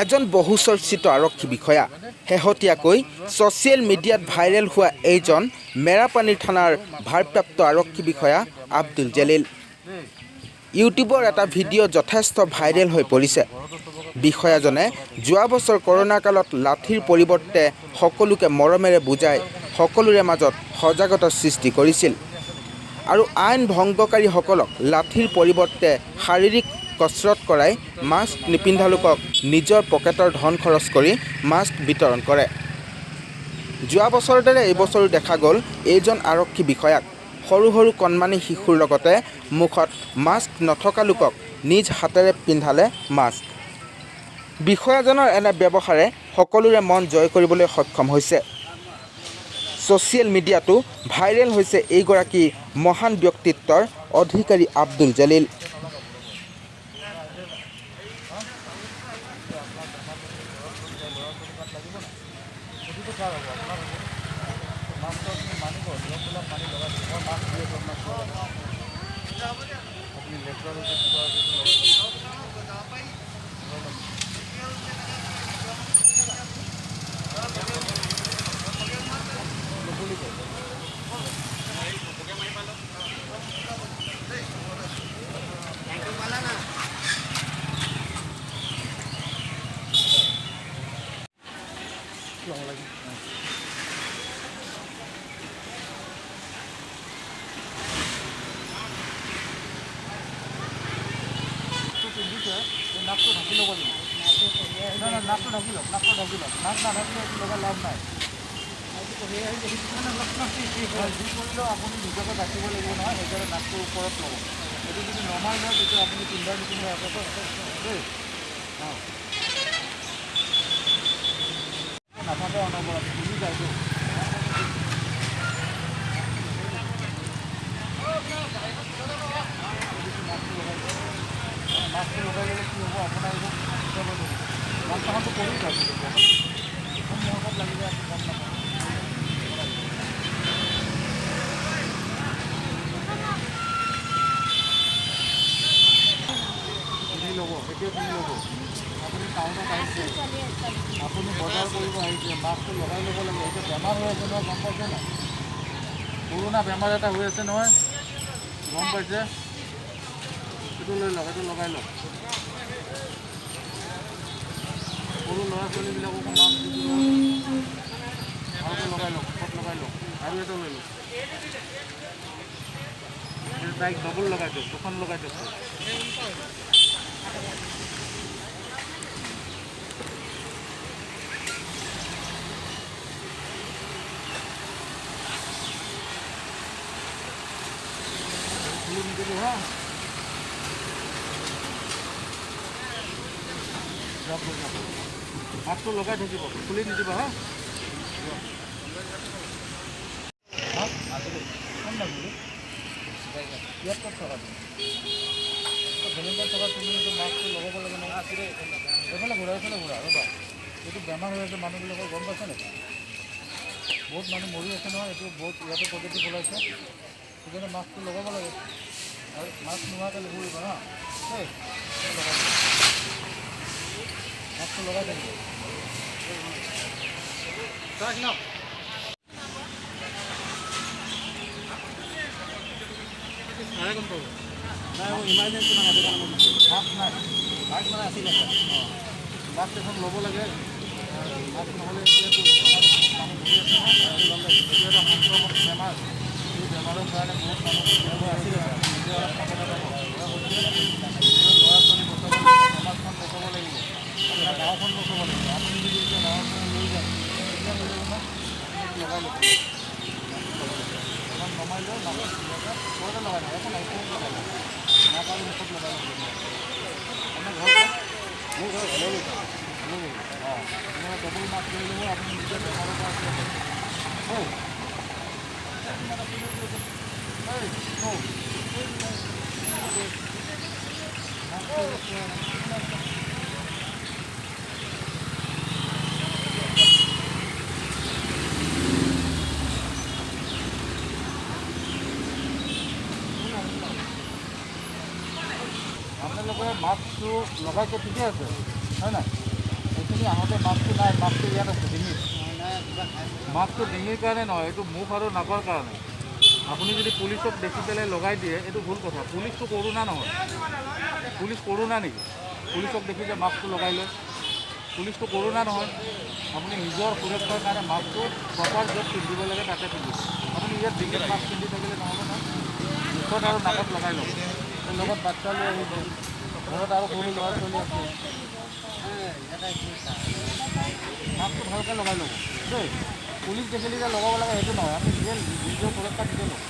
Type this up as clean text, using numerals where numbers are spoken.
এজন বহু চৰ্চিত আৰক্ষী বিষয়া শেহতীয়াকৈ ছ'চিয়েল মিডিয়াত ভাইৰেল হোৱা এইজন মেৰাপানী থানাৰ ভাৰপ্ৰাপ্ত আৰক্ষী বিষয়া আব্দুল জলিল। ইউটিউবৰ এটা ভিডিঅ' যথেষ্ট ভাইৰেল হৈ পৰিছে। বিষয়াজনে যোৱা বছৰ কৰোণা কালত লাঠিৰ পৰিৱৰ্তে সকলোকে মৰমেৰে বুজাই সকলোৰে মাজত সজাগতাৰ সৃষ্টি কৰিছিল আৰু আইন ভংগকাৰীসকলক লাঠিৰ পৰিৱৰ্তে শাৰীৰিক কচৰৎ কৰাই মাস্ক নিপিন্ধা লোকক নিজৰ পকেটৰ ধন খৰচ কৰি মাস্ক বিতৰণ কৰে। যোৱা বছৰৰ দৰে এইবছৰো দেখা গ'ল এইজন আৰক্ষী বিষয়াক সৰু সৰু কণমানি শিশুৰ লগতে মুখত মাস্ক নথকা লোকক নিজ হাতেৰে পিন্ধালে মাস্ক। বিষয়াজনৰ এনে ব্যৱহাৰে সকলোৰে মন জয় কৰিবলৈ সক্ষম হৈছে। ছ'চিয়েল মিডিয়াতো ভাইৰেল হৈছে এইগৰাকী মহান ব্যক্তিত্বৰ অধিকাৰী আব্দুল জলিল। নাকটো ঢাকি ল'ব লাগিব। নাকটো ঢাকি লওক, নাকটো ঢাকি লওক। নাক নাঢাকিলে লগা লাভ নাই। যি কৰিলেও আপুনি নিজকে ৰাখিব লাগিব নহয়, সেইদৰে নাকটোৰ ওপৰত ল'ব। এইটো যদি নমাই লয় তেতিয়া আপুনি পিন্ধাৰ নিপিন্ধা দেই। নাথাকে অনবৰত বুজি যায়তো। মাস্কটো লগাই ল'লে কি হ'ব, আপোনাৰ এইবোৰ মাস্কখনটো কৰি যাব মুখত লাগিলে আপুনি গম নাপাব। কিনি ল'ব, সেইটোৱে কিনি ল'ব। আপুনি টাউনত আহিছে, আপুনি বজাৰ কৰিব আহিছে, মাস্কটো লগাই ল'ব লাগে। এতিয়া বেমাৰ হৈ আছে নহয়, গম পাইছে নাই? কৰোণা বেমাৰ এটা হৈ আছে নহয়, গম পাইছে? এইটো লৈ লওক, এইটো লগাই লওক। সৰু ল'ৰা ছোৱালীবিলাককো মাস্ক দি দিব, ভালকৈ লগাই লওক, মুখত লগাই লওক। আৰু এটা লৈ লওক, তাইক ডবল লগাই দিয়ক, দুখন লগাই দিয়ক। হা মাস্কটো লগাই থাকিব, খুলি নিদিব। হা ইয়াত ক'ত থকা বেলেগত থকা তুমি মাস্কটো লগাব লাগে নহয়। এইফালে ঘূৰা, এইফালে ঘূৰা ৰ'বা। এইটো বেমাৰ হৈ আছে মানুহবিলাকৰ, গম পাইছে নেকি? বহুত মানুহ মৰি আছে নহয়, এইটো বহুত ইয়াতে পজিটিভ ওলাইছে। সেইকাৰণে মাস্কটো লগাব লাগে আৰু মাস্ক নোহোৱাকৈ নুঘূৰিবা হা দেই। মাস্কটো লগাই থাকিব। ইমাৰ্জেঞ্চি মানে মাস্ক নাই, মাস্ক মানে আছিলে স্যাৰ। মাস্ক এখন ল'ব লাগে। মাস্ক নহ'লে এতিয়াতো মানুহ ঘূৰি আছে নহয়, এইটো এটা সংক্ৰমক বেমাৰ। এই বেমাৰৰ কাৰণে বহুত মানুহ আছিলে। এতিয়া অলপ সাৱধানতা ল'ৰা ছোৱালী বচাব লাগিব, সমাজখন বচাব লাগিব, আপোনাৰ গাঁওখন বচাব লাগিব। আপুনি যদি এতিয়া গাঁওখন লৈ যায়, তেতিয়া লৈ যাব নহয়, লগাই ল'ব। এখন নমাই লৈ মাস্ক ঘৰতে লগাই লওক, এখন আইফোন লগাই লওক, নাক আৰু মুখত লগাই লওক। আপোনাৰ ঘৰ মোৰ ঘৰ লৈ ডবল মাস্ক লৈ ল'ব, আপুনি নিজে বেমাৰৰ পৰা আপনার আপোনালোকে মাস্কটো লগাইছে ঠিকে আছে হয় নাই এইখিনি আহোঁতে মাস্কটো নাই মাস্কটো ইয়াত আছে ডিঙিত মাস্কটো ডিঙিৰ কাৰণে নহয় এইটো মুখ আৰু নাকৰ কাৰণে আপুনি যদি পুলিচক দেখি পেলাই লগাই দিয়ে এইটো ভুল কথা পুলিচটো কৰোণা নহয় পুলিচ কৰোণা নেকি পুলিচক দেখি যে মাস্কটো লগাই লয় পুলিচটো কৰোণা নহয় আপুনি নিজৰ সুৰক্ষাৰ কাৰণে মাস্কটো প্ৰপাৰ য'ত পিন্ধিব লাগে তাতে পিন্ধিব আপুনি ইয়াত ডিঙিত মাস্ক পিন্ধি থাকিলে নহ'ব নহয় মুখত আৰু নাকত লগাই ল'ব লগত বাচ্চা লৈ আহিব ঘৰত আৰু সৰু ল'ৰা ছোৱালী আছে মাস্কটো ভালকৈ লগাই ল'ব দেই পুলিচ দেখিলে যে লগাব লাগে সেইটো নহয় আপুনি নিজে নিজৰ সুৰক্ষা নিজে ল'ব